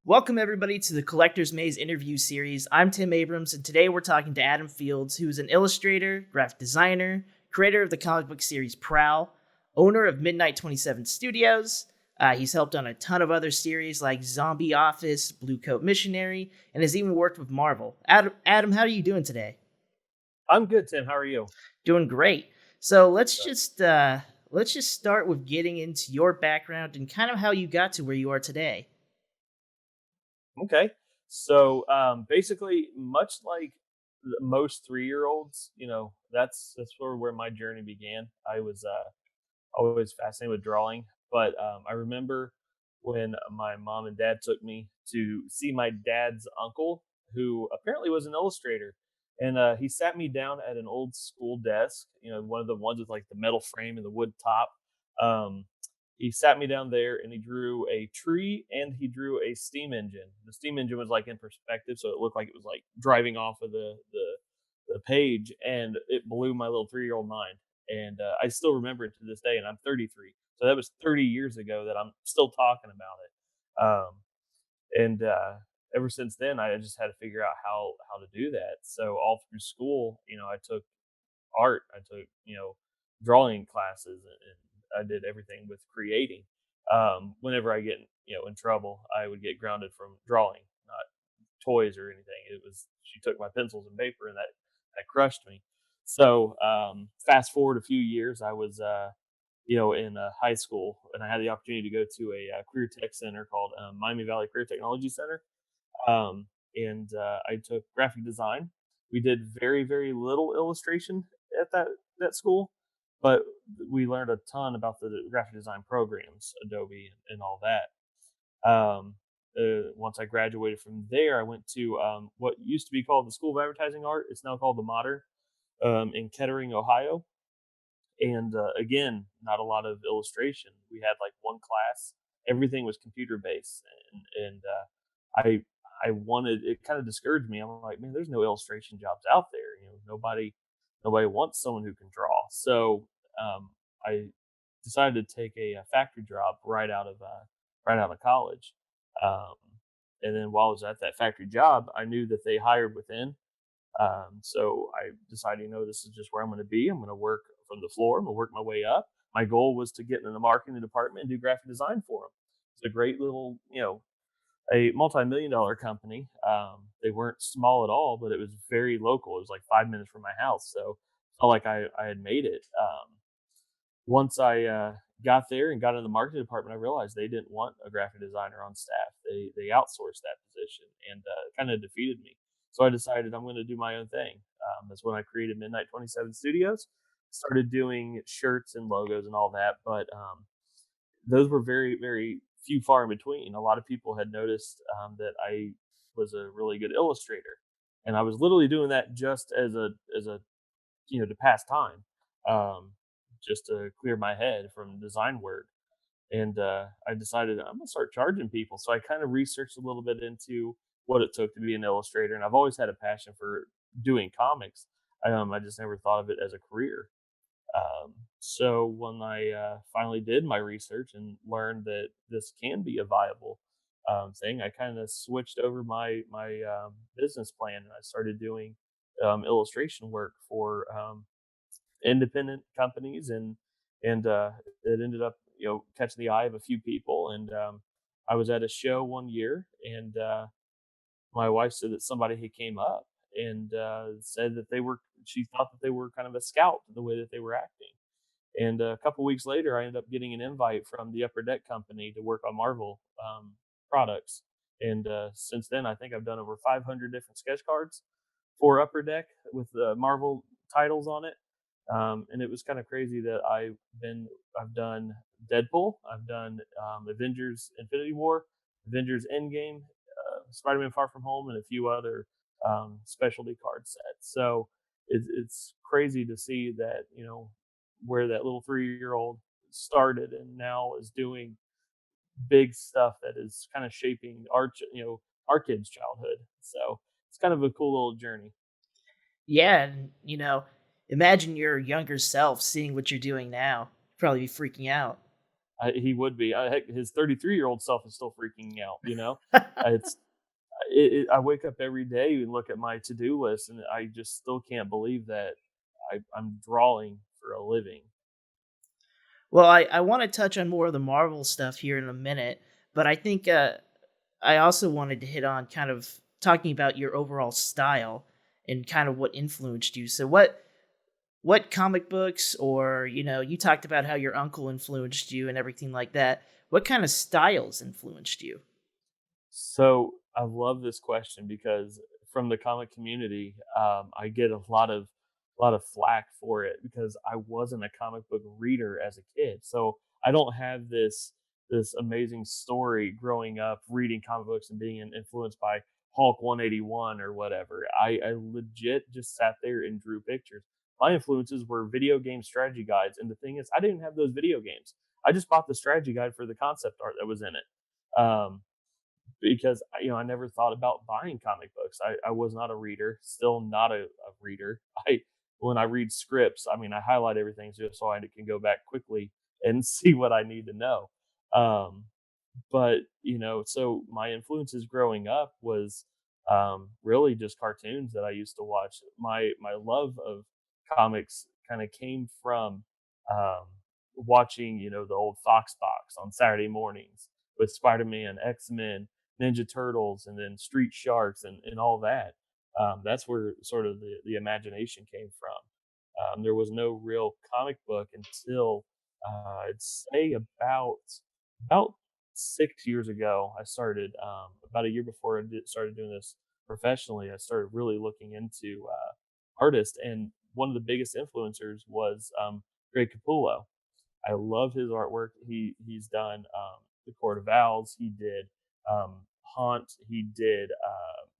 Welcome, everybody, to the Collector's Maze interview series. I'm Tim Abrams, and today we're talking to Adam Fields, who is an illustrator, graphic designer, creator of the comic book series Prowl, owner of Midnight 27 Studios. He's helped on a ton of other series like Zombie Office, Blue Coat Missionary, and has even worked with Marvel. Adam, how are you doing today? I'm good, Tim. How are you? Doing great. So let's just start with getting into your background and kind of how you got to where you are today. Okay. So basically, much like most 3-year-olds, that's sort of where my journey began. I was always fascinated with drawing, but I remember when my mom and dad took me to see my dad's uncle, who apparently was an illustrator, and he sat me down at an old school desk, one of the ones with like the metal frame and the wood top. Um, he sat me down there and he drew a tree and he drew a steam engine. The steam engine was like in perspective, so it looked like it was like driving off of the page, and it blew my little 3-year-old mind. And I still remember it to this day, and I'm 33, so that was 30 years ago that I'm still talking about it. And ever since then, I just had to figure out how to do that. So all through school, I took art, I took drawing classes, and I did everything with creating. Whenever I get in trouble, I would get grounded from drawing, not toys or anything. It was she took my pencils and paper, and that crushed me. So fast forward a few years, I was in high school, and I had the opportunity to go to a career tech center called Miami Valley Career Technology Center, and I took graphic design. We did very very little illustration at that school, but we learned a ton about the graphic design programs, Adobe, and all that. Once I graduated from there, I went to what used to be called the School of Advertising Art. It's now called the Modern, in Kettering, Ohio. And again, not a lot of illustration. We had like one class. Everything was computer based, and I wanted it. Kind of discouraged me. I'm like, man, there's no illustration jobs out there. Nobody wants someone who can draw. So I decided to take a factory job right out of college. Um, and then while I was at that factory job, I knew that they hired within. So I decided, this is just where I'm going to be. I'm going to work from the floor. I'm going to work my way up. My goal was to get in the marketing department and do graphic design for them. It's a great little, a multi-million-dollar company. They weren't small at all, but it was very local. It was like 5 minutes from my house, so I felt like I had made it. Once I got there and got in the marketing department, I realized they didn't want a graphic designer on staff. They outsourced that position, and kind of defeated me. So I decided I'm going to do my own thing. That's when I created Midnight 27 Studios. Started doing shirts and logos and all that, but those were very very few far in between. A lot of people had noticed that I was a really good illustrator, and I was literally doing that just as a to pass time, um, just to clear my head from design work. And I decided I'm gonna start charging people. So I kind of researched a little bit into what it took to be an illustrator, and I've always had a passion for doing comics. I just never thought of it as a career. So when I finally did my research and learned that this can be a viable thing, I kind of switched over my business plan, and I started doing illustration work for independent companies, and it ended up catching the eye of a few people. And I was at a show one year, and my wife said that somebody had came up and said that she thought that they were kind of a scout the way that they were acting. And a couple weeks later, I ended up getting an invite from the Upper Deck company to work on Marvel products. And since then, I think I've done over 500 different sketch cards for Upper Deck with the Marvel titles on it. And it was kind of crazy that I've done Deadpool, I've done Avengers Infinity War, Avengers Endgame, Spider-Man Far From Home, and a few other specialty card sets. So it's crazy to see that where that little 3-year-old started and now is doing big stuff that is kind of shaping our kids' childhood. So it's kind of a cool little journey. Yeah, and imagine your younger self seeing what you're doing now. Probably be freaking out. He would be. Heck, his 33-year-old self is still freaking out. It's I wake up every day and look at my to-do list, and I just still can't believe that I'm drawing for a living. Well, I want to touch on more of the Marvel stuff here in a minute, but I think I also wanted to hit on kind of talking about your overall style and kind of what influenced you. So what comic books, or you talked about how your uncle influenced you and everything like that. What kind of styles influenced you? So I love this question because from the comic community, I get a lot of flack for it because I wasn't a comic book reader as a kid. So I don't have this amazing story growing up reading comic books and being influenced by Hulk 181 or whatever. I legit just sat there and drew pictures. My influences were video game strategy guides, and the thing is, I didn't have those video games. I just bought the strategy guide for the concept art that was in it. Because I never thought about buying comic books. I was not a reader, still not a reader. I When I read scripts, I mean, I highlight everything just so I can go back quickly and see what I need to know. Um, but so my influences growing up was really just cartoons that I used to watch. My love of comics kind of came from um, watching the old Fox box on Saturday mornings with Spider-Man, X-Men, Ninja Turtles, and then Street Sharks and all that. That's where sort of the imagination came from. There was no real comic book until I'd say about 6 years ago. I started about a year before started doing this professionally. I started really looking into artists, and one of the biggest influencers was Greg Capullo. I love his artwork. He's done the Court of Owls. He did Haunt.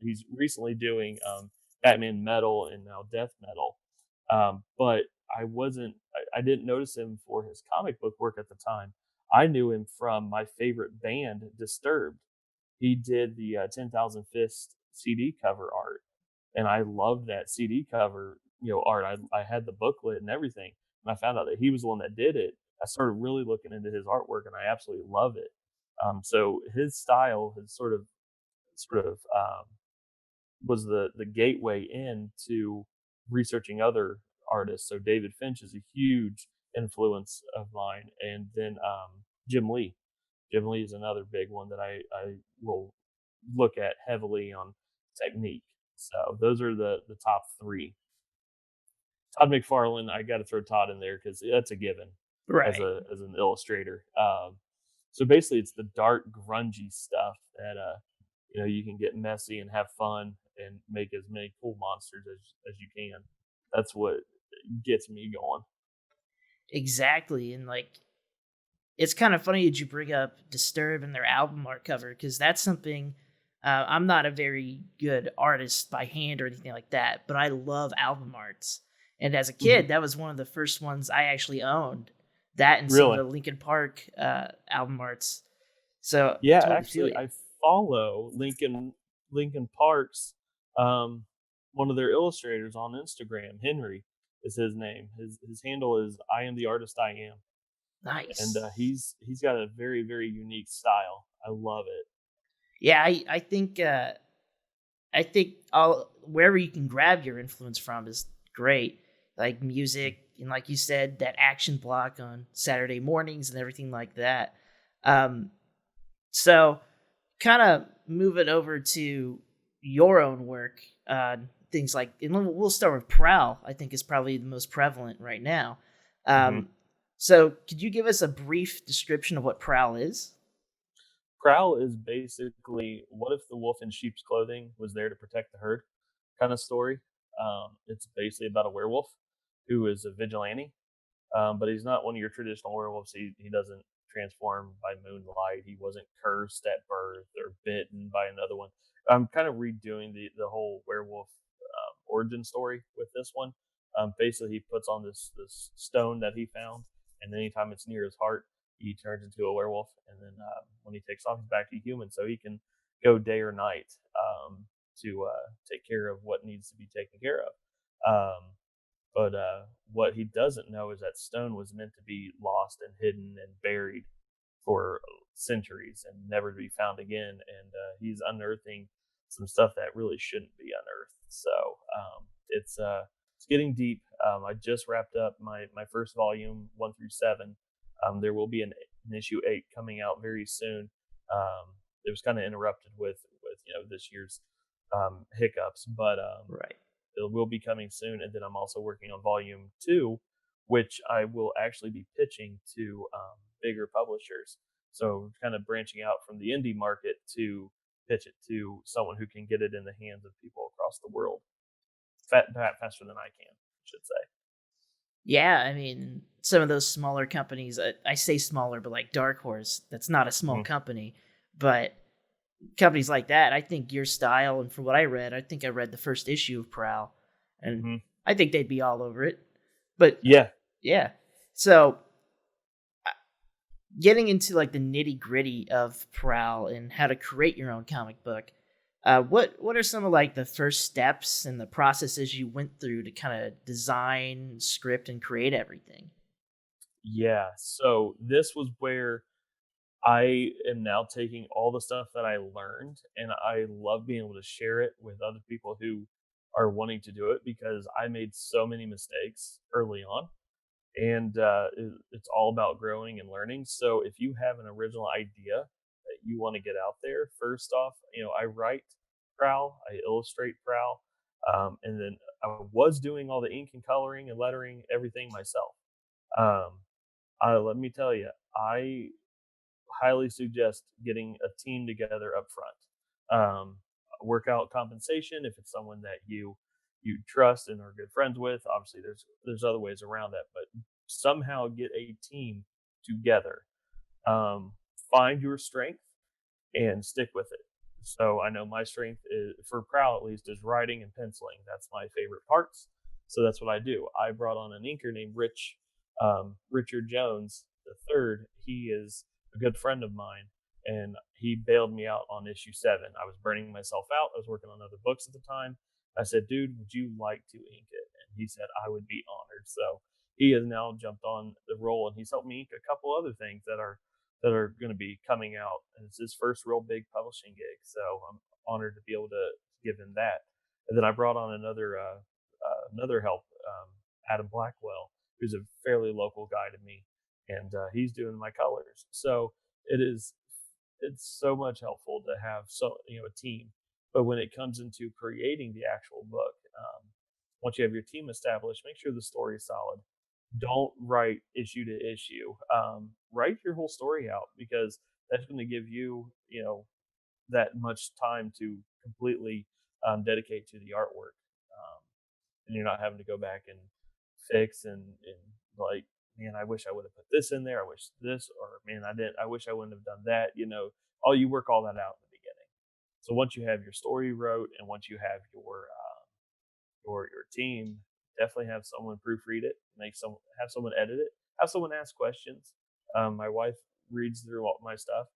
He's recently doing Batman Metal and now Death Metal. But I didn't notice him for his comic book work at the time. I knew him from my favorite band, Disturbed. He did the 10,000 Fist CD cover art, and I loved that CD cover, art. I had the booklet and everything, and I found out that he was the one that did it. I started really looking into his artwork, and I absolutely love it. So his style has sort of was the gateway into researching other artists. So David Finch is a huge influence of mine, and then Jim Lee. Jim Lee is another big one that I will look at heavily on technique. So those are the top three. Todd McFarlane, I got to throw Todd in there because that's a given as Right. an illustrator. So basically, it's the dark, grungy stuff that you can get messy and have fun and make as many cool monsters as you can. That's what gets me going. Exactly. And like it's kind of funny that you bring up Disturbed and their album art cover because that's something I'm not a very good artist by hand or anything like that, but I love album arts. And as a Hmm. kid, that was one of the first ones I actually owned. That and some of Really? the Linkin Park album arts. So Yeah, totally feel actually, you. I follow Lincoln Park's one of their illustrators on Instagram. Henry is his name. His handle is I am the artist I am, and Nice. he's got a very very unique style. I love it. Yeah, I think all wherever you can grab your influence from is great. Like music and like you said, that action block on Saturday mornings and everything like that. Um, so kind of move it over to your own work. Things like and we'll start with prowl. I think is probably the most prevalent right now. Hmm. Um, so could you give us a brief description of what prowl is? Prowl is basically what if the wolf in sheep's clothing was there to protect the herd kind of story. It's basically about a werewolf who is a vigilante. But he's not one of your traditional werewolves. He doesn't transform by moonlight. He wasn't cursed at birth or bitten by another one. I'm kind of redoing the whole werewolf origin story with this one. Basically, he puts on this stone that he found, and anytime it's near his heart, he turns into a werewolf. And then when he takes off, he's back to human, so he can go day or night to take care of what needs to be taken care of. But what he doesn't know is that stone was meant to be lost and hidden and buried. for centuries and never to be found again. And he's unearthing some stuff that really shouldn't be unearthed. So it's getting deep. I just wrapped up my first volume, 1 through 7. There will be an issue 8 coming out very soon. It was kind of interrupted with this year's hiccups, but Right. it will be coming soon. And then I'm also working on volume 2, which I will actually be pitching to bigger publishers. So kind of branching out from the indie market to pitch it to someone who can get it in the hands of people across the world faster than I can, I should say. Yeah, I mean, some of those smaller companies, I say smaller, but like Dark Horse, that's not a small Mm-hmm. company. But companies like that, I think your style, and from what I read, I think I read the first issue of Prowl, and Mm-hmm. I think they'd be all over it. But Yeah. yeah, so uh, getting into like the nitty gritty of Prowl and how to create your own comic book, what are some of like the first steps and the processes you went through to kind of design, script, and create everything? Yeah. So this was where I am now taking all the stuff that I learned, and I love being able to share it with other people who are wanting to do it, because I made so many mistakes early on, and it's all about growing and learning. So if you have an original idea that you want to get out there, first off, I write Prowl, I illustrate Prowl, and then I was doing all the ink and coloring and lettering, everything myself. Um, let me tell you, I highly suggest getting a team together up front. Work out compensation if it's someone that you trust and are good friends with. Obviously, there's other ways around that, but somehow get a team together. Um, find your strength and stick with it. So I know my strength is, for Prowl at least, is writing and penciling. That's my favorite parts. So that's what I do. I brought on an inker named Richard Jones the third. He is a good friend of mine, and he bailed me out on issue 7. I was burning myself out. I was working on other books at the time. I said, "Dude, would you like to ink it?" And he said, "I would be honored." So he has now jumped on the role, and he's helped me ink a couple other things that are going to be coming out. And it's his first real big publishing gig. So I'm honored to be able to give him that. And then I brought on another help, Adam Blackwell, who's a fairly local guy to me, and he's doing my colors. So it's so much helpful to have a team. But when it comes into creating the actual book, once you have your team established, make sure the story is solid. Don't write issue to issue. Write your whole story out, because that's going to give that much time to completely dedicate to the artwork, and you're not having to go back and fix and like, man, I wish I would have put this in there. I wish this, or man, I didn't. I wish I wouldn't have done that. All you work all that out in the beginning. So once you have your story wrote, and once you have your team, definitely have someone proofread it, have someone edit it, have someone ask questions. My wife reads through all my stuff,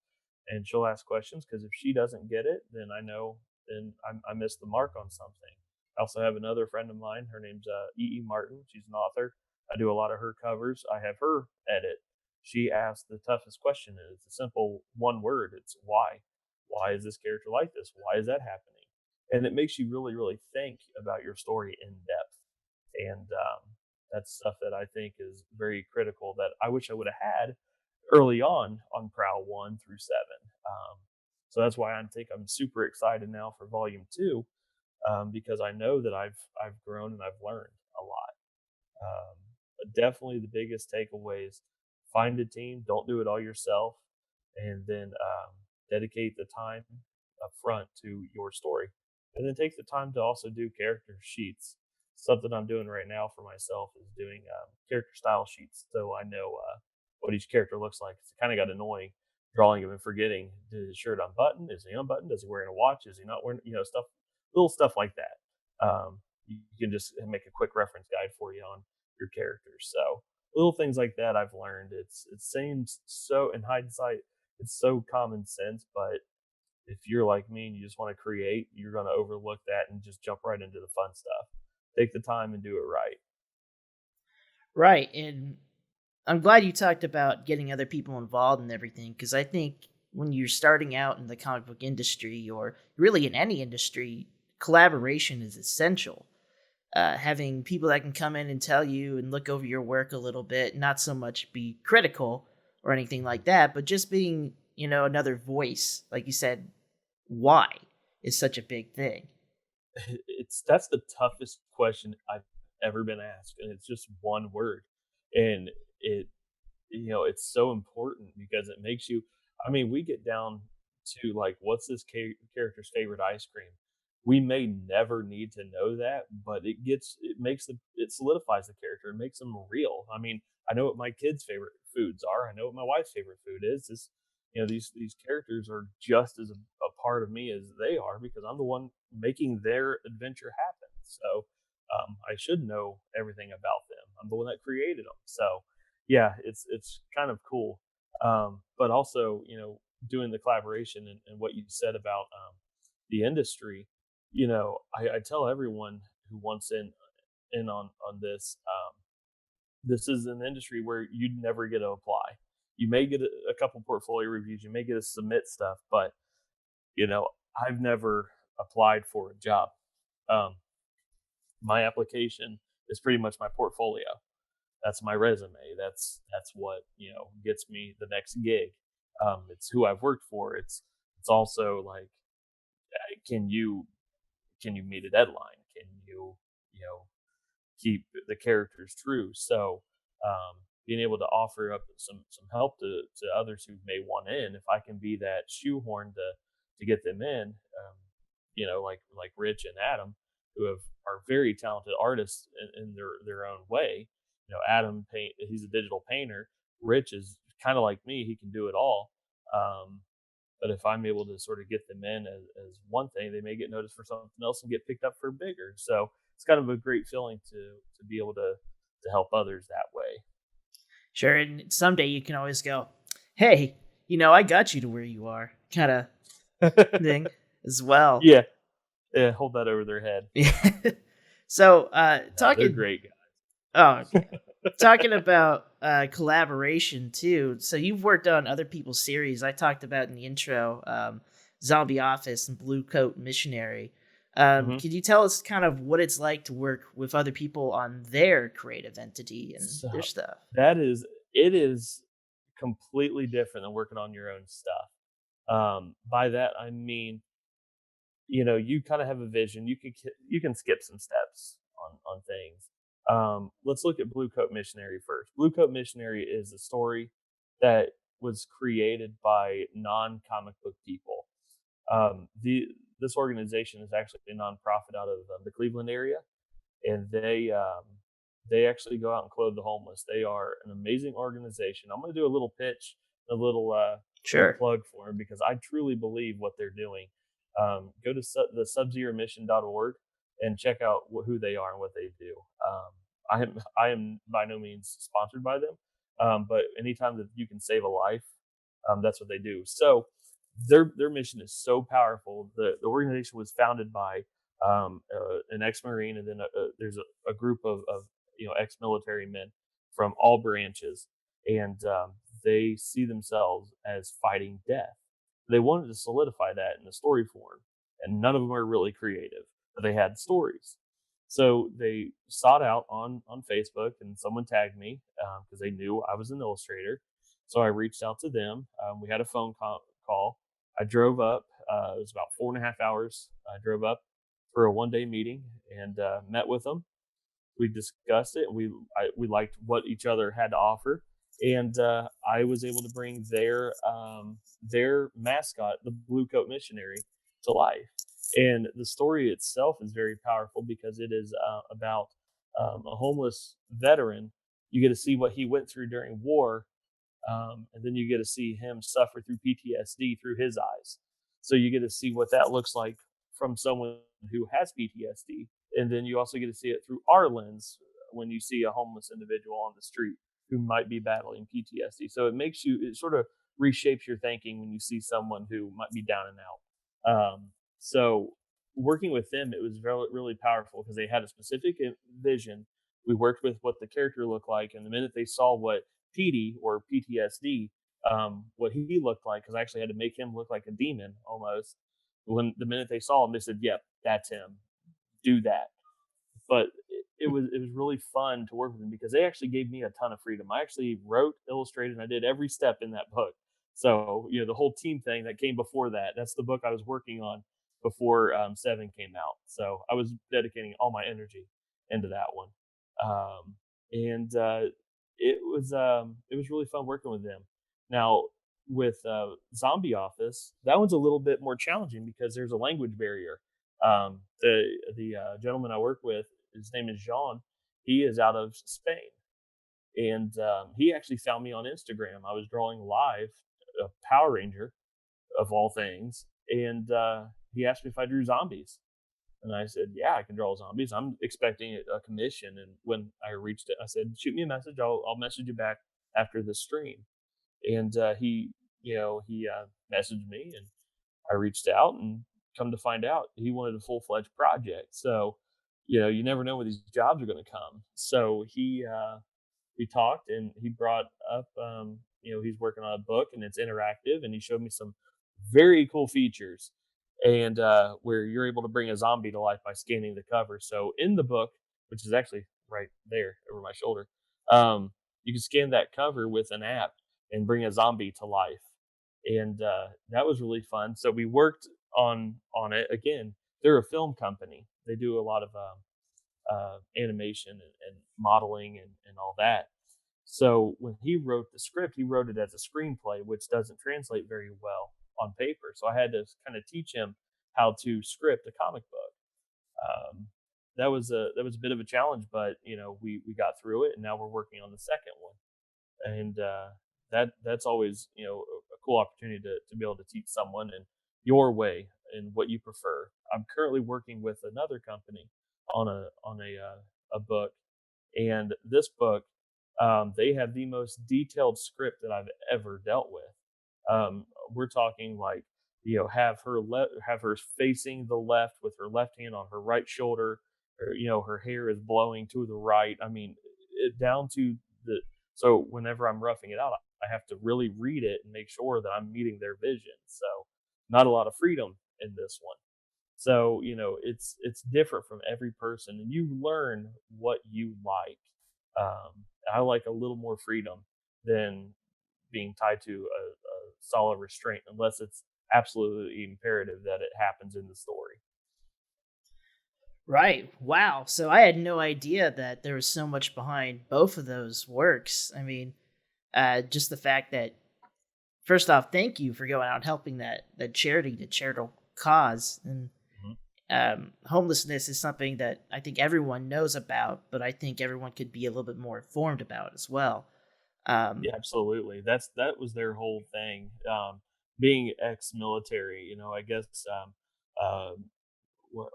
and she'll ask questions, because if she doesn't get it, then I know then I missed the mark on something. I also have another friend of mine. Her name's E. Martin. She's an author. I do a lot of her covers. I have her edit. She asked the toughest question, and it's a simple one word. It's why. Why is this character like this? Why is that happening? And it makes you really, really think about your story in depth. And that's stuff that I think is very critical, that I wish I would have had early on Prowl 1 through 7. So that's why I'm super excited now for Volume 2, because I know that I've grown and I've learned a lot. But definitely the biggest takeaway is find a team. Don't do it all yourself, and then dedicate the time up front to your story, and then take the time to also do character sheets. Something I'm doing right now for myself is doing character style sheets, so I know what each character looks like. It's kind of got annoying drawing him and forgetting, is his shirt unbuttoned? Is he unbuttoned? Is he wearing a watch? Is he not wearing? Little stuff like that. You can just make a quick reference guide for you on your characters. So little things like that I've learned. It seems so, in hindsight, it's so common sense, but if you're like me and you just want to create, you're going to overlook that and just jump right into the fun stuff. Take the time and do it right. Right, and I'm glad you talked about getting other people involved and everything, because I think when you're starting out in the comic book industry, or really in any industry, collaboration is essential. Having people that can come in and tell you and look over your work a little bit, not so much be critical or anything like that, but just being, another voice, like you said, why is such a big thing. That's the toughest question I've ever been asked, and it's just one word, and it it's so important because it makes you. I mean, we get down to like, what's this character's favorite ice cream? We may never need to know that, but it solidifies the character. It makes them real. I mean, I know what my kids' favorite foods are. I know what my wife's favorite food is. These characters are just as a part of me as they are because I'm the one making their adventure happen. So I should know everything about them. I'm the one that created them. So yeah, it's kind of cool. But also, doing the collaboration and what you said about the industry, I tell everyone who wants in on this. This is an industry where you'd never get to apply. You may get a couple portfolio reviews, you may get to submit stuff, but you know, I've never applied for a job. Um, my application is pretty much my portfolio. That's my resume. That's what gets me the next gig. It's who I've worked for. It's also like, can you meet a deadline? Can you know keep the characters true? So being able to offer up some help to others who may want in, if I can be that shoehorn to get them in, like Rich and Adam, who are very talented artists in their own way. Adam he's a digital painter. Rich is kind of like me; he can do it all. Um, but if I'm able to sort of get them in as one thing, they may get noticed for something else and get picked up for bigger. So it's kind of a great feeling to be able to help others that way. Sure, and someday you can always go, hey, I got you to where you are, kind of thing as well. Yeah, yeah, hold that over their head. So, No, they're talking. great Oh, okay. Talking about collaboration too. So you've worked on other people's series. I talked about in the intro, Zombie Office and Blue Coat Missionary. guys. Could you tell us kind of what it's like to work with other people on their creative entity and So their stuff? it is completely different than working on your own stuff. By that I mean, you kind of have a vision. You can skip some steps on things. Let's look at Blue Coat Missionary first. Blue Coat Missionary is a story that was created by non-comic book people. This organization is actually a nonprofit out of the Cleveland area, and they actually go out and clothe the homeless. They are an amazing organization. I'm going to do a little pitch, a little Sure. plug for them because I truly believe what they're doing. Go to the subzeromission.org and check out who they are and what they do. I am by no means sponsored by them, but anytime that you can save a life, that's what they do. So their mission is so powerful. The organization was founded by an ex-marine, and then there's a group of ex-military men from all branches, and they see themselves as fighting death. They wanted to solidify that in the story form, and none of them are really creative, but they had stories. So they sought out on Facebook, and someone tagged me because they knew I was an illustrator. So I reached out to them. We had a phone call. I drove up. It was about 4.5 hours. I drove up for a one-day meeting and met with them. We discussed it. We liked what each other had to offer, and I was able to bring their mascot, the Blue Coat Missionary, to life. And the story itself is very powerful because it is about a homeless veteran. You get to see what he went through during war, and then you get to see him suffer through PTSD through his eyes. So you get to see what that looks like from someone who has PTSD, and then you also get to see it through our lens when you see a homeless individual on the street who might be battling PTSD. So it sort of reshapes your thinking when you see someone who might be down and out. So working with them, it was really, really powerful because they had a specific vision we worked with what the character looked like, and the minute they saw what PD or PTSD, what he looked like, because I actually had to make him look like a demon almost. When the minute they saw him, they said, "Yep, that's him. Do that." But it was really fun to work with them because they actually gave me a ton of freedom. I actually wrote, illustrated, and I did every step in that book. So the whole team thing that came before that, that's the book I was working on before Seven came out. So I was dedicating all my energy into that one, and it was really fun working with them. Now with Zombie Office, that one's a little bit more challenging because there's a language barrier. The gentleman I work with, his name is Jean. He is out of Spain, and he actually found me on Instagram. I was drawing live a Power Ranger of all things, and he asked me if I drew zombies, and I said, "Yeah, I can draw zombies." I'm expecting a commission, and when I reached it, I said, "Shoot me a message. I'll message you back after the stream." And he messaged me, and I reached out, and come to find out, he wanted a full fledged project. So, you never know when these jobs are going to come. So we talked, and he brought up, he's working on a book, and it's interactive, and he showed me some very cool features, and where you're able to bring a zombie to life by scanning the cover. So in the book, which is actually right there over my shoulder, you can scan that cover with an app and bring a zombie to life, and that was really fun. So we worked on it again. They're a film company. They do a lot of animation and modeling and all that. So when he wrote the script, he wrote it as a screenplay, which doesn't translate very well on paper. So I had to kind of teach him how to script a comic book. That was a bit of a challenge, but we got through it, and now we're working on the second one. And that's always a cool opportunity to be able to teach someone in your way and what you prefer. I'm currently working with another company on a book, and this book, they have the most detailed script that I've ever dealt with. We're talking like have her facing the left with her left hand on her right shoulder, or her hair is blowing to the right. I mean, down to the so whenever I'm roughing it out, I have to really read it and make sure that I'm meeting their vision. So not a lot of freedom in this one. So it's different from every person, and you learn what you like. I like a little more freedom than being tied to a solid restraint, unless it's absolutely imperative that it happens in the story. Right. Wow. So I had no idea that there was so much behind both of those works. I mean, just the fact that, first off, thank you for going out and helping that charity, the charitable cause, and Mhm. homelessness is something that I think everyone knows about, but I think everyone could be a little bit more informed about as well. Um, Yeah, absolutely. That was their whole thing. Being ex-military, I guess. Uh,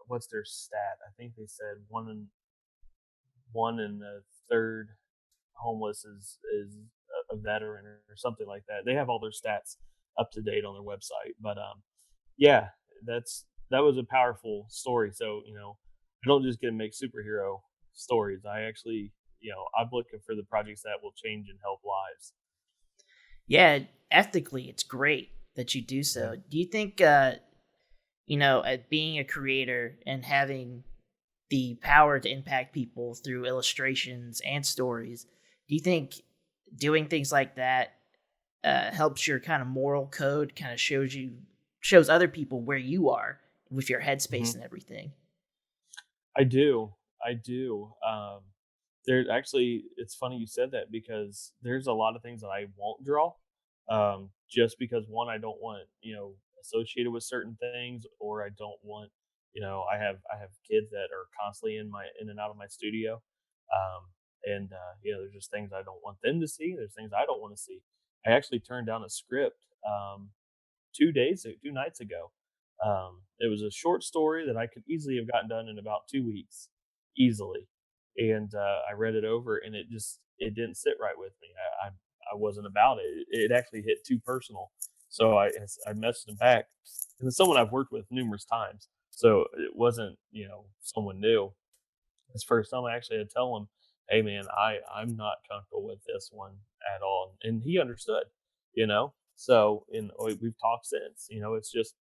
what's their stat? I think they said one in the third homeless is a veteran or something like that. They have all their stats up to date on their website. But yeah, that was a powerful story. So I don't just get to make superhero stories. I actually, I'm looking for the projects that will change and help lives. yeah, ethically, it's great that you do Yeah. so. Do you think, being a creator and having the power to impact people through illustrations and stories, do you think doing things like that helps your kind of moral code, kind of shows other people where you are with your headspace Mhm. and everything? I do. I do. There actually, it's funny you said that because there's a lot of things that I won't draw, just because one, I don't want associated with certain things, or I don't want I have kids that are constantly in and out of my studio, and there's just things I don't want them to see. There's things I don't want to see. I actually turned down a script 2 nights ago. It was a short story that I could easily have gotten done in about 2 weeks, easily. And I read it over, and it didn't sit right with me. I wasn't about it. It actually hit too personal. So I messaged him back, and it's someone I've worked with numerous times. So it wasn't someone new. This first time I actually had to tell him, hey man, I'm not comfortable with this one at all, and he understood, you know. So, and we've talked since. It's just,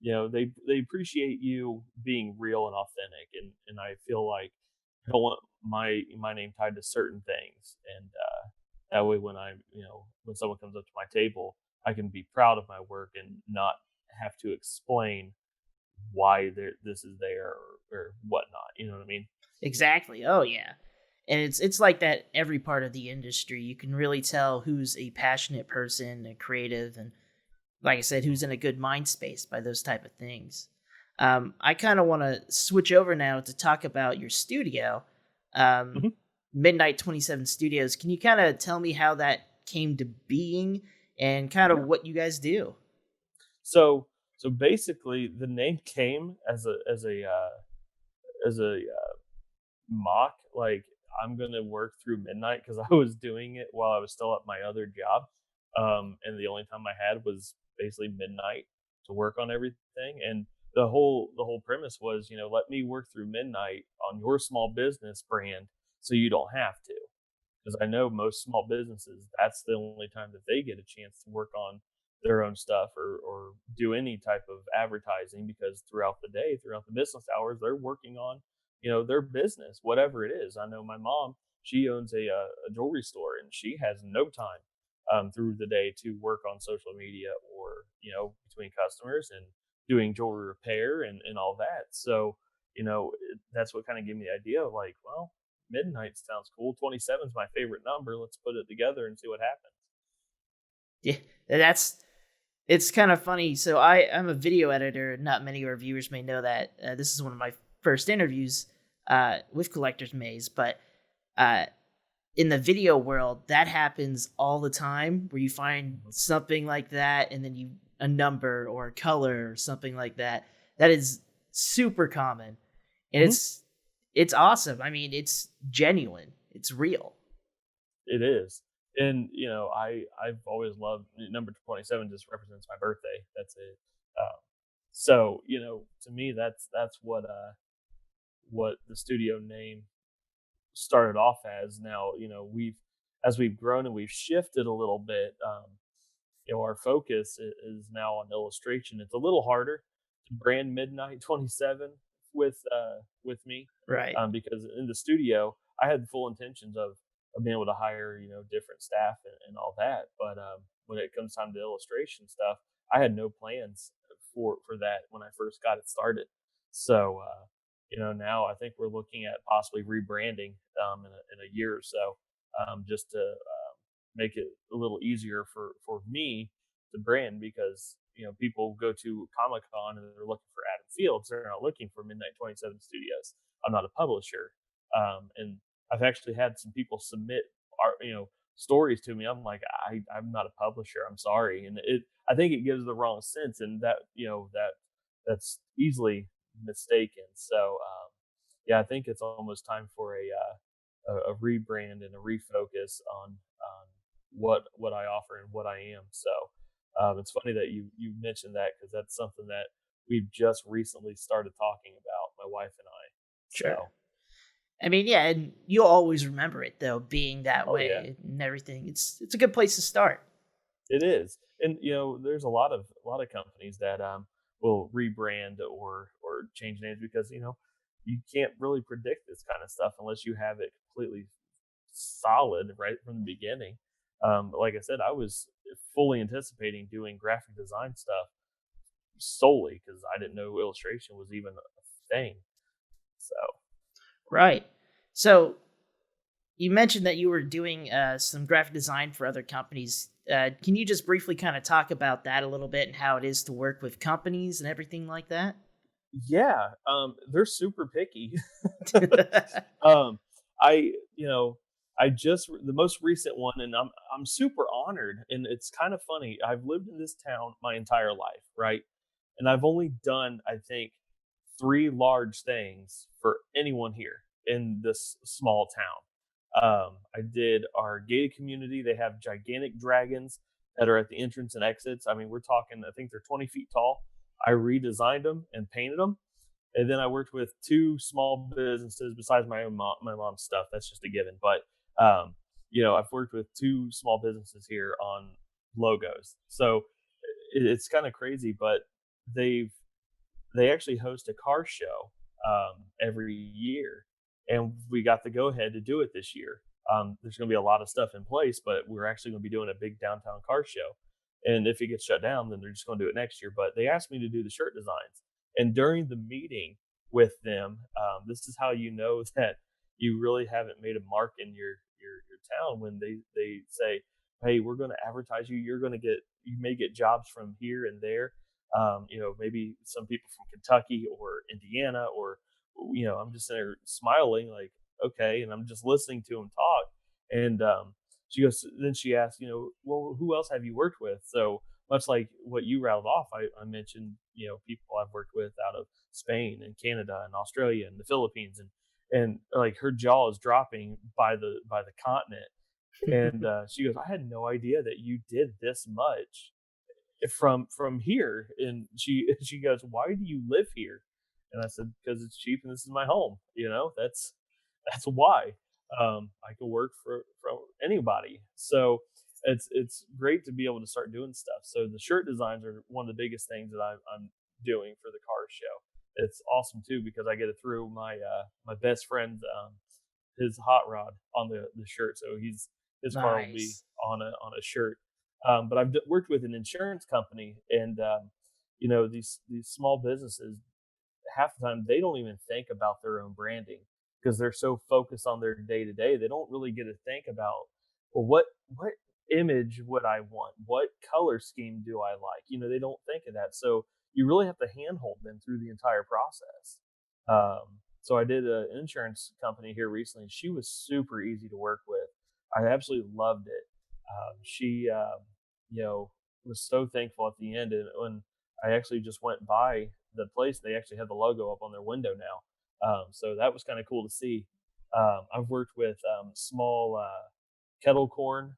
they appreciate you being real and authentic, and I feel like I don't want my name tied to certain things, and that way when someone comes up to my table, I can be proud of my work and not have to explain why this is there, or whatnot. You know what I mean? Exactly. Oh yeah. And it's like that every part of the industry. You can really tell who's a passionate person, a creative, and like I said, who's in a good mind space by those type of things. I kind of want to switch over now to talk about your studio, um, Mhm. Midnight 27 Studios. Can you kind of tell me how that came to being and kind of Yeah. what you guys do? So basically, the name came as a mock, like, I'm gonna work through midnight because I was doing it while I was still at my other job, and the only time I had was basically midnight to work on everything. And the whole premise was, let me work through midnight on your small business brand, so you don't have to. Because I know most small businesses, that's the only time that they get a chance to work on their own stuff, or do any type of advertising, because throughout the day, throughout the business hours, they're working on, their business, whatever it is. I know my mom, she owns a jewelry store, and she has no time through the day to work on social media, or, between customers and doing jewelry repair, and all that. So, that's what kind of gave me the idea of, like, well, midnight sounds cool. 27 is my favorite number. Let's put it together and see what happens. Yeah, that's it's kind of funny. So I'm a video editor. Not many of our viewers may know that this is one of my first interviews with Collector's Maze, but uh, in the video world, that happens all the time where you find Mhm. something like that and then you a number or a color or something like that. That is super common. And Mhm. it's awesome. I mean, it's genuine. It's real. It is. And, I've always loved number 27, just represents my birthday. That's it. So, to me, that's what the studio name started off as. Now, as we've grown and we've shifted a little bit, our focus is now on illustration. It's a little harder to brand Midnight 27 with me, Right. because in the studio I had full intentions of being able to hire, different staff, and all that. But when it comes time to illustration stuff, I had no plans for that when I first got it started. So now I think we're looking at possibly rebranding in a year or so, just to make it a little easier for me to brand, because people go to Comic Con and they're looking for Adam Fields. They're not looking for Midnight 27 Studios. I'm not a publisher, and I've actually had some people submit art, stories to me. I'm like, I'm not a publisher. I'm sorry, and I think it gives the wrong sense, and that's easily mistaken. So yeah, I think it's almost time for a rebrand and a refocus on what I offer and what I am. So it's funny that you mentioned that, because that's something that we've just recently started talking about, my wife and I. Sure. So, I mean, yeah, and you'll always remember it though, being that oh yeah, way and everything. It's a good place to start. it is. And there's a lot of companies that will rebrand or change names, because you can't really predict this kind of stuff unless you have it completely solid right from the beginning. But like I said, I was fully anticipating doing graphic design stuff solely because I didn't know illustration was even a thing. So, Right. So you mentioned that you were doing some graphic design for other companies. Can you just briefly kind of talk about that a little bit and how it is to work with companies and everything like that? yeah, they're super picky. um, I, I just the most recent one, and I'm super honored, and it's kind of funny. I've lived in this town my entire life, right? And I've only done, I think, three large things for anyone here in this small town. I did our gated community. They have gigantic dragons that are at the entrance and exits. I mean, we're talking, I think they're 20 feet tall. I redesigned them and painted them. And then I worked with two small businesses besides my mom's stuff. That's just a given. But I've worked with two small businesses here on logos. So it's kind of crazy, but they've they actually host a car show every year, and we got the go ahead to do it this year. There's going to be a lot of stuff in place, but we're actually going to be doing a big downtown car show. And if it gets shut down, then they're just going to do it next year. But they asked me to do the shirt designs, and during the meeting with them, this is how you know that you really haven't made a mark in your town when they say, "Hey, we're going to advertise you. You may get jobs from here and there." Maybe some people from Kentucky or Indiana, or I'm just sitting there smiling like, okay, and I'm just listening to them talk. And then she asked, well, who else have you worked with? So much like what you rattled off, I mentioned, people I've worked with out of Spain and Canada and Australia and the Philippines, and like her jaw is dropping by the continent. And she goes, I had no idea that you did this much from here. And she goes, why do you live here? And I said, because it's cheap and this is my home. That's why. I could work for anybody. So it's great to be able to start doing stuff. So the shirt designs are one of the biggest things that I'm doing for the car show. It's awesome too because I get it through my best friend, his hot rod on the shirt. So his car will be Nice. on a shirt. But I've worked with an insurance company, and these small businesses, half the time they don't even think about their own branding because they're so focused on their day to day. They don't really get to think about, well, what image would I want? What color scheme do I like? They don't think of that. So you really have to handhold them through the entire process. So I did an insurance company here recently. She was super easy to work with. I absolutely loved it. She, was so thankful at the end. And when I actually just went by the place, they actually had the logo up on their window now. So that was kind of cool to see. I've worked with small kettle corn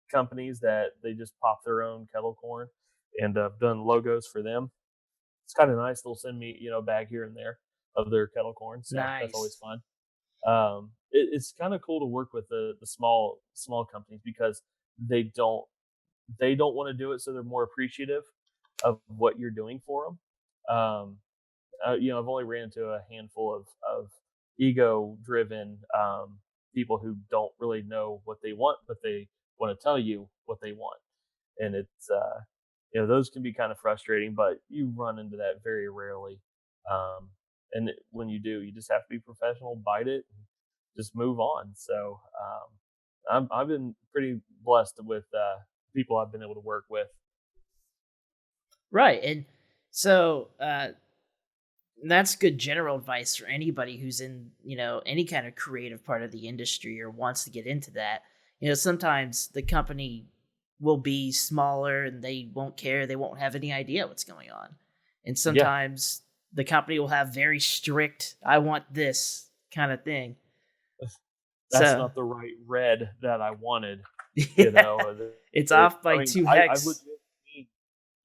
companies that they just pop their own kettle corn, and I've done logos for them. It's kind of nice. They'll send me, a bag here and there of their kettle corn. So that's always Nice. fun. It's kind of cool to work with the small companies because they don't they don't want to do it, so they're more appreciative of what you're doing for them. I've only ran into a handful of ego driven people who don't really know what they want, but they want to tell you what they want, and it's those can be kind of frustrating, but you run into that very rarely. And when you do, you just have to be professional, bite it, and just move on. So I've been pretty blessed with people I've been able to work with. Right. And so that's good general advice for anybody who's in, any kind of creative part of the industry or wants to get into that. Sometimes the company will be smaller and they won't care. They won't have any idea what's going on. And Yeah, sometimes the company will have very strict, I want this kind of thing. that's So, not the right red that I wanted. You yeah, know, it's it, off I by mean, two I've hex. legit seen,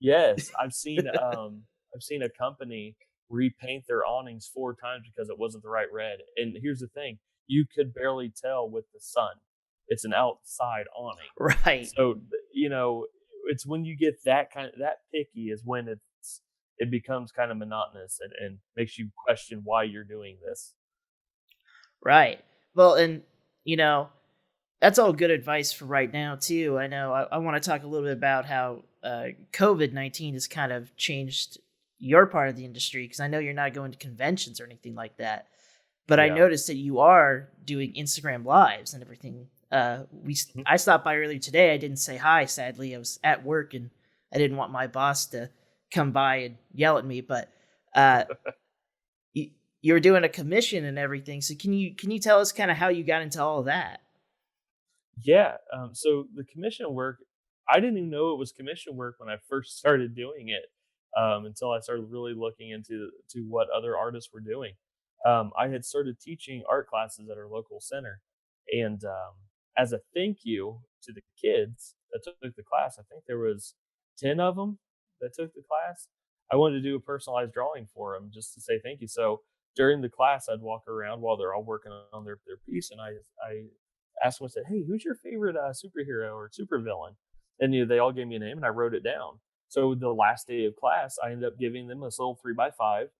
yes, I've seen a company repaint their awnings 4 times because it wasn't the right red. And here's the thing: you could barely tell with the sun. It's an outside awning, Right. so it's when you get that picky is when it becomes kind of monotonous and makes you question why you're doing this. Right. Well, and, you know, that's all good advice for right now, too. I know I want to talk a little bit about how COVID-19 has kind of changed your part of the industry because I know you're not going to conventions or anything like that. But I Yeah. noticed that you are doing Instagram lives and everything. Mhm. I stopped by earlier today. I didn't say hi. Sadly, I was at work and I didn't want my boss to come by and yell at me. But uh, you were doing a commission and everything. So can you tell us kind of how you got into all of that? Yeah. So the commission work, I didn't even know it was commission work when I first started doing it, until I started really looking into what other artists were doing. I had started teaching art classes at our local center, and as a thank you to the kids that took the class, I think there was 10 of them that took the class. I wanted to do a personalized drawing for them just to say thank you. So during the class, I'd walk around while they're all working on their piece, and I asked them, I said, "Hey, who's your favorite superhero or supervillain?" And they all gave me a name, and I wrote it down. So the last day of class, I ended up giving them this little 3x5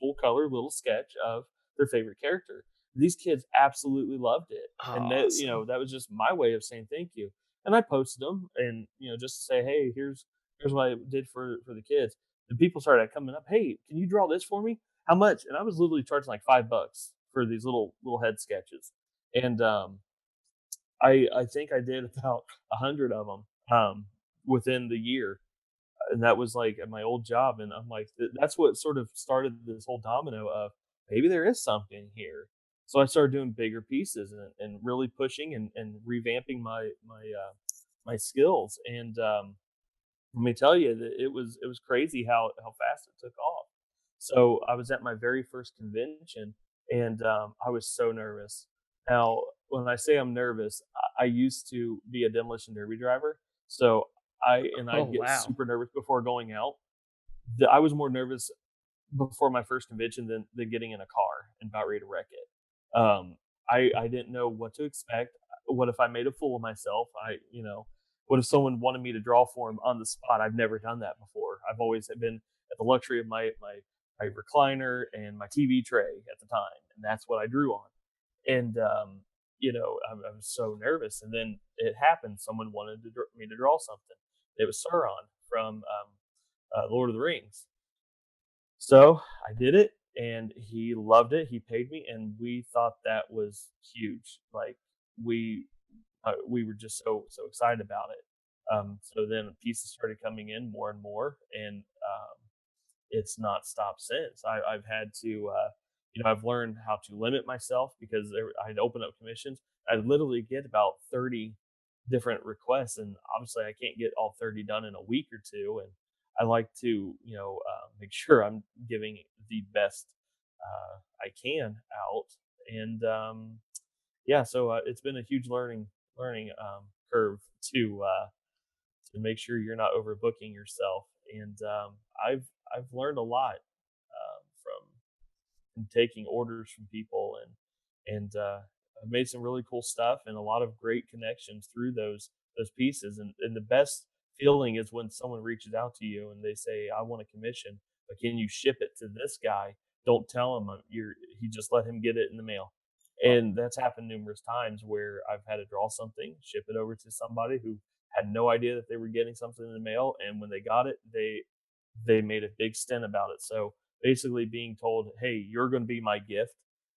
full color little sketch of their favorite character. These kids absolutely loved it, and Awesome. that was just my way of saying thank you. And I posted them, and just to say, hey, here's what I did for the kids. And people started coming up, hey, can you draw this for me? How much? And I was literally charging like $5 for these little head sketches, and I think I did about 100 of them within the year, and that was like at my old job. And I'm like, that's what sort of started this whole domino of maybe there is something here. So I started doing bigger pieces and really pushing and revamping my skills. And let me tell you that it was crazy how fast it took off. So I was at my very first convention, and I was so nervous. Now, when I say I'm nervous, I used to be a demolition derby driver, so Oh, I'd get wow. super nervous before going out. I was more nervous before my first convention than getting in a car and about ready to wreck it. I didn't know what to expect. What if I made a fool of myself? What if someone wanted me to draw for him on the spot? I've never done that before. I've always been at the luxury of my recliner and my TV tray at the time, and that's what I drew on. And I was so nervous, and then it happened. Someone wanted me to draw something. It was Sauron from Lord of the Rings, so I did it, and he loved it. He paid me, and we thought that was huge. Like we we were just so excited about it. So then pieces started coming in more and more, and it's not stopped since. I've had to, I've learned how to limit myself because I'd open up commissions. I'd literally get about 30 different requests, and obviously I can't get all 30 done in a week or two. And I like to, make sure I'm giving the best I can out. And yeah, so it's been a huge learning curve to make sure you're not overbooking yourself. And I've learned a lot from taking orders from people, and I've made some really cool stuff and a lot of great connections through those pieces. And the best feeling is when someone reaches out to you and they say, "I want a commission, but can you ship it to this guy? Don't tell him he just let him get it in the mail." And that's happened numerous times where I've had to draw something, ship it over to somebody who had no idea that they were getting something in the mail, and when they got it, they made a big stint about it. So basically being told, "Hey, you're going to be my gift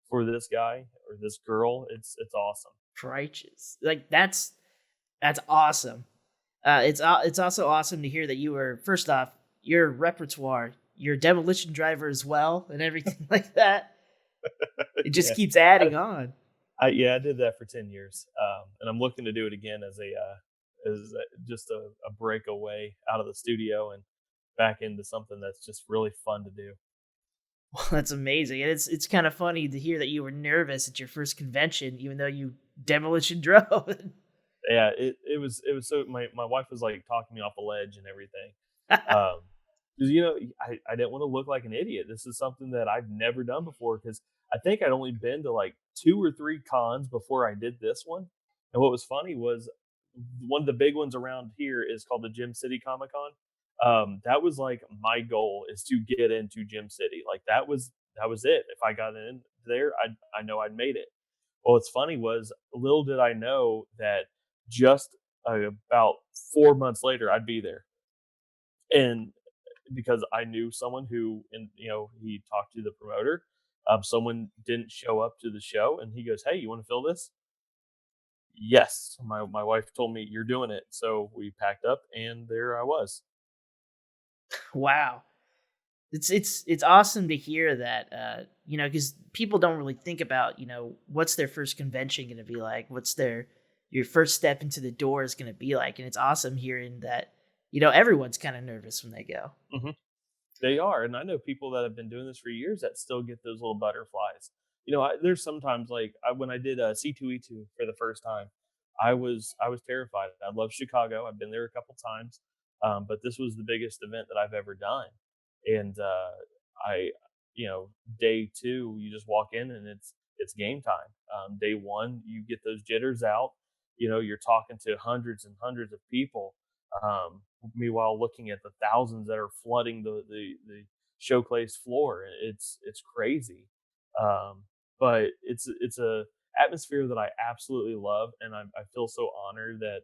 for this guy or this girl," it's awesome. Righteous. Like that's awesome. It's also awesome to hear that you were first off your repertoire, your demolition driver as well, and everything like that. It just Yeah. keeps I, adding on. yeah, I did that for 10 years. And I'm looking to do it again just a breakaway out of the studio and back into something that's just really fun to do. Well, that's amazing, and it's kind of funny to hear that you were nervous at your first convention, even though you demolition drove. Yeah, it was so my wife was like talking me off a ledge and everything. Um, because I didn't want to look like an idiot. This is something that I've never done before because I think I'd only been to like 2 or 3 cons before I did this one. And what was funny was one of the big ones around here is called the Gym City Comic Con. That was like my goal is to get into Gym City. Like that was it. If I got in there, I know I'd made it. Well, what's funny was little did I know that just about 4 months later I'd be there, and because I knew someone who, and he talked to the promoter. Someone didn't show up to the show, and he goes, "Hey, you want to fill this?" Yes, my wife told me you're doing it, so we packed up, and there I was. Wow. It's awesome to hear that, because people don't really think about, what's their first convention gonna be like, what's your first step into the door is gonna be like, and it's awesome hearing that, everyone's kinda nervous when they go. Hmm. They are, and I know people that have been doing this for years that still get those little butterflies. There's sometimes like when I did C2E2 for the first time, I was terrified. I love Chicago. I've been there a couple times, but this was the biggest event that I've ever done. And I, day two, you just walk in and it's game time. Day one, you get those jitters out. You're talking to hundreds and hundreds of people. Meanwhile, looking at the thousands that are flooding the showcase floor, it's crazy. Um, but it's a atmosphere that I absolutely love, and I feel so honored that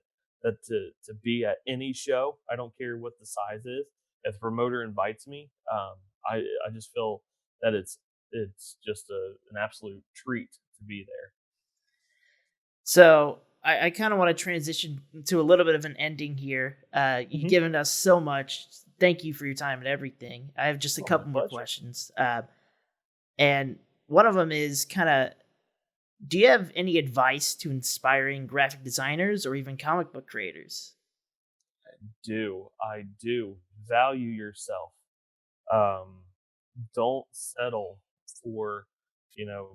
to be at any show, I don't care what the size is. If the promoter invites me, I just feel that it's just an absolute treat to be there. So I kind of want to transition to a little bit of an ending here. You've Hmm. given us so much. Thank you for your time and everything. I have just a Oh, my couple more pleasure. questions. And one of them is kind of, do you have any advice to inspiring graphic designers or even comic book creators? I do value yourself. Um, don't settle for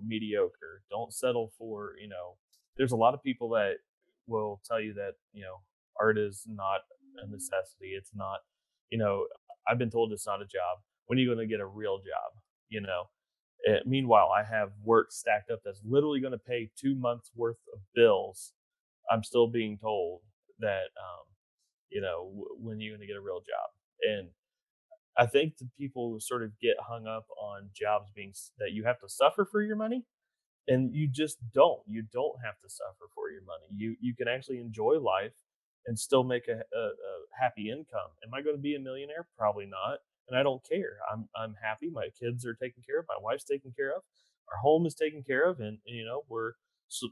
mediocre. Don't settle for There's a lot of people that will tell you that art is not a necessity. It's not. You know, I've been told it's not a job. When are you going to get a real job? You know. Meanwhile, I have work stacked up that's literally going to pay 2 months worth of bills. I'm still being told that when are you going to get a real job? And I think that people sort of get hung up on jobs that you have to suffer for your money, and you just don't. You don't have to suffer for your money. You can actually enjoy life and still make a happy income. Am I going to be a millionaire? Probably not, and I don't care. I'm happy. My kids are taken care of. My wife's taken care of. Our home is taken care of, and we're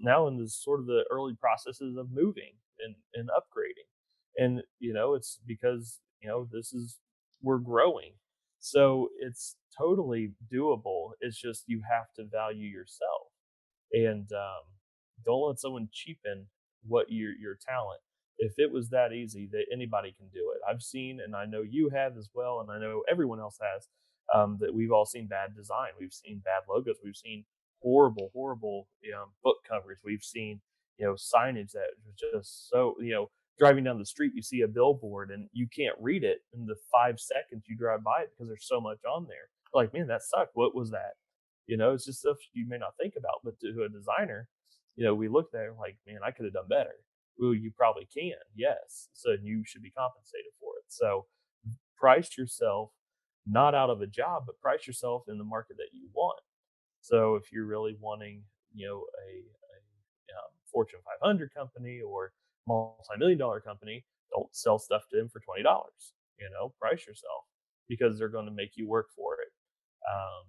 now in this sort of the early processes of moving and upgrading. And it's because this is we're growing, so it's totally doable. It's just you have to value yourself, and don't let someone cheapen what your talent. If it was that easy, that anybody can do it. I've seen, and I know you have as well, and I know everyone else has. That we've all seen bad design. We've seen bad logos. We've seen horrible book covers. We've seen signage that was just so driving down the street, you see a billboard and you can't read it in the 5 seconds you drive by it because there's so much on there. Like, man, that sucked. What was that? It's just stuff you may not think about, but to a designer, we look there like, man, I could have done better. Well, you probably can, yes. So you should be compensated for it. So price yourself not out of a job, but price yourself in the market that you want. So if you're really wanting, a Fortune 500 company or multi-million dollar company, don't sell stuff to them for $20. Price yourself because they're going to make you work for it. Um,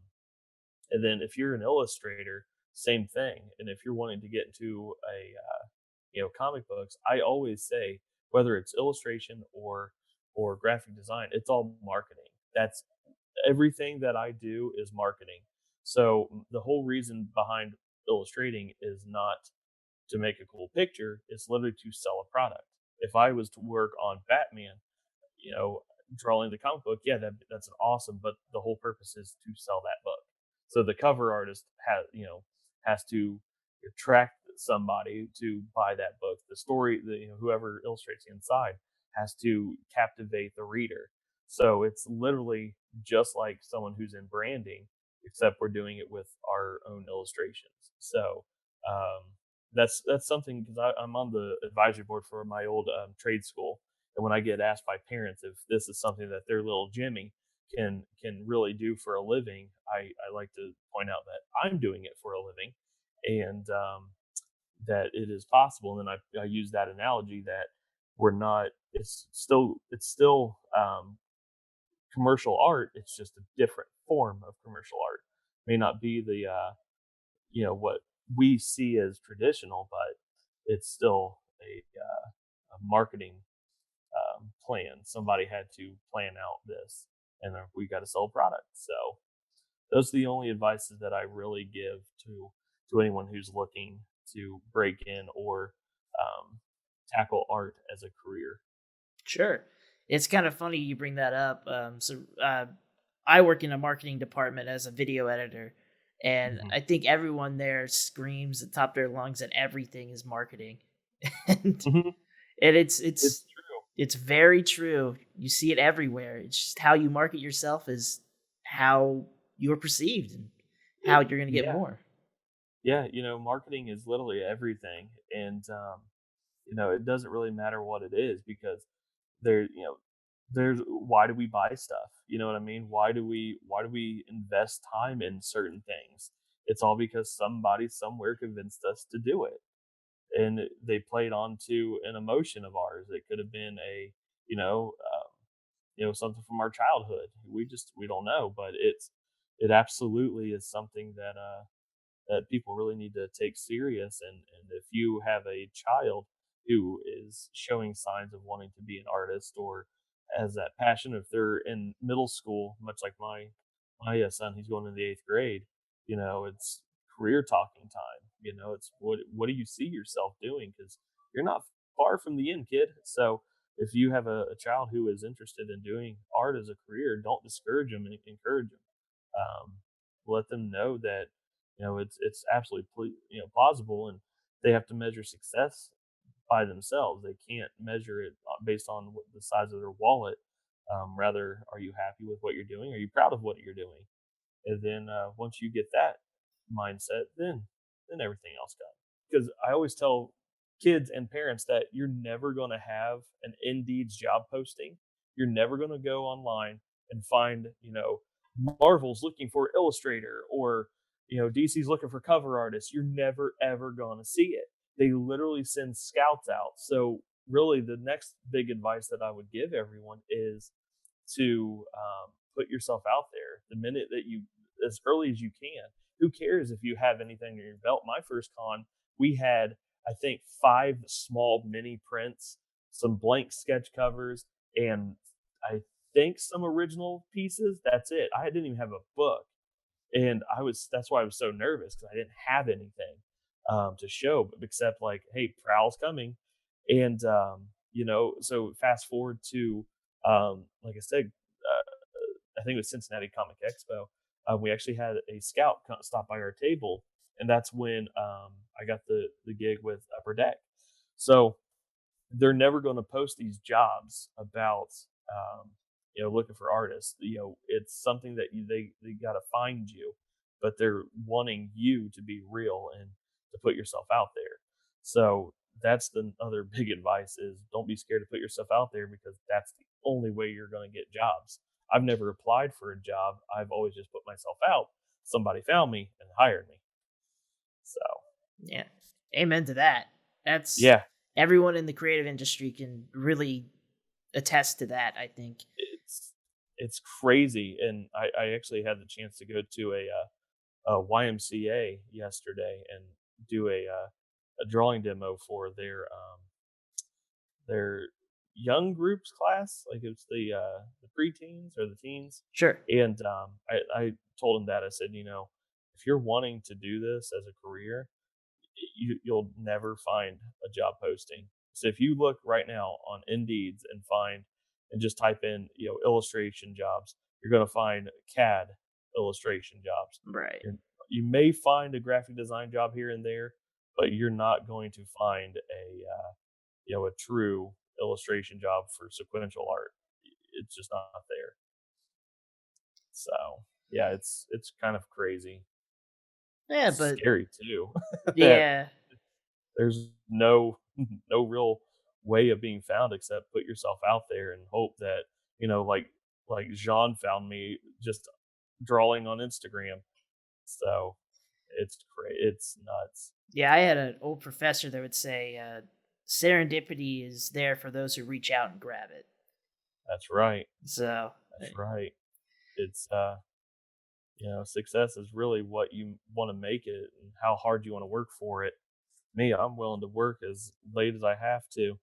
and then if you're an illustrator, same thing. And if you're wanting to get into comic books, I always say whether it's illustration or graphic design, it's all marketing. That's everything that I do is marketing. So the whole reason behind illustrating is not to make a cool picture, it's literally to sell a product. If I was to work on Batman, you know, drawing the comic book, yeah, that's an awesome, but the whole purpose is to sell that book. So the cover artist has to attract somebody to buy that book. The story, whoever illustrates the inside has to captivate the reader. So it's literally just like someone who's in branding, except we're doing it with our own illustrations. So um, that's something because I'm on the advisory board for my old trade school, and when I get asked by parents if this is something that their little Jimmy can really do for a living, I like to point out that I'm doing it for a living, and that it is possible. And then I use that analogy that we're not. It's still commercial art. It's just a different form of commercial art. May not be the what we see as traditional, but it's still a marketing plan. Somebody had to plan out this, and we got to sell a product. So those are the only advices that I really give to anyone who's looking to break in or um, tackle art as a career. Sure. It's kind of funny you bring that up. I work in a marketing department as a video editor, and Hmm. I think everyone there screams at the top of their lungs that everything is marketing. and Hmm. and it's It's true. It's very true. You see it everywhere. It's just how you market yourself is how you're perceived and how you're going to get Yeah, more. yeah. Marketing is literally everything, and it doesn't really matter what it is because there, there's why do we buy stuff? You know what I mean? Why do we invest time in certain things? It's all because somebody somewhere convinced us to do it, and they played onto an emotion of ours. It could have been a you know something from our childhood. We don't know, but it absolutely is something that people really need to take serious. And if you have a child who is showing signs of wanting to be an artist or has that passion, if they're in middle school, much like my son, he's going in the 8th grade, it's career talking time. It's what do you see yourself doing? Because you're not far from the end, kid. So if you have a child who is interested in doing art as a career, don't discourage them and encourage them. um, let them know that it's absolutely plausible, and they have to measure success by themselves. They can't measure it based on the size of their wallet. Rather, are you happy with what you're doing? Are you proud of what you're doing? And then once you get that mindset, then everything else comes. Because I always tell kids and parents that you're never going to have an Indeed's job posting. You're never going to go online and find Marvel's looking for illustrator, or DC's looking for cover artists. You're never ever going to see it. They literally send scouts out. So really, the next big advice that I would give everyone is to put yourself out there the minute that as early as you can. Who cares if you have anything in your belt? My first con, we had, I think, 5 small mini prints, some blank sketch covers, and I think some original pieces. That's it. I didn't even have a book. And that's why I was so nervous, because I didn't have anything to show, except like, hey, Prowl's coming. And, so fast forward to, like I said, I think it was Cincinnati Comic Expo. We actually had a scout stop by our table, and that's when I got the gig with Dardaque. So they're never going to post these jobs about looking for artists. It's something that they got to find you, but they're wanting you to be real and to put yourself out there. So that's the other big advice: is don't be scared to put yourself out there, because that's the only way you're going to get jobs. I've never applied for a job. I've always just put myself out. Somebody found me and hired me. So Yeah. Amen to that. That's yeah, everyone in the creative industry can really attest to that, I think. it's crazy. And I actually had the chance to go to a YMCA yesterday and do a drawing demo for their young groups class. Like, it's the preteens or the teens. Sure. And I told him that, I said, if you're wanting to do this as a career, you'll never find a job posting. So if you look right now on Indeeds and just type in illustration jobs, you're going to find CAD illustration jobs. Right. You may find a graphic design job here and there, but you're not going to find a true illustration job for sequential art. It's just not there. So yeah, it's kind of crazy. Yeah, but Scary too. That yeah. there's no real way of being found except put yourself out there and hope that like Jean found me just drawing on Instagram. So it's nuts. Yeah, I had an old professor that would say serendipity is there for those who reach out and grab it. That's right. So, That's right. It's success is really what you want to make it and how hard you want to work for it. Me, I'm willing to work as late as I have to,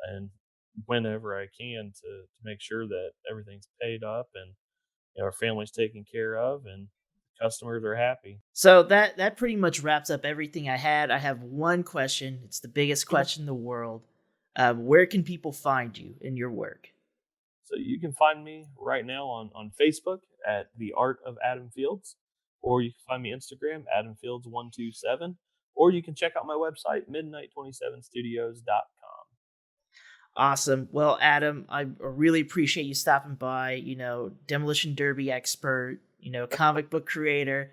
and whenever I can, to make sure that everything's paid up and our family's taken care of and customers are happy. so that pretty much wraps up everything I had. I have one question. It's the biggest Okay. question in the world. Where can people find you in your work? So you can find me right now on Facebook at The Art of Adam Fields, or you can find me Instagram, AdamFields127, or you can check out my website, midnight27studios.com. Awesome. Well, Adam, I really appreciate you stopping by. Demolition Derby expert, comic book creator.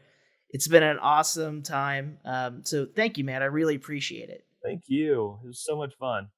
It's been an awesome time. So thank you, man. I really appreciate it. Thank you. It was so much fun.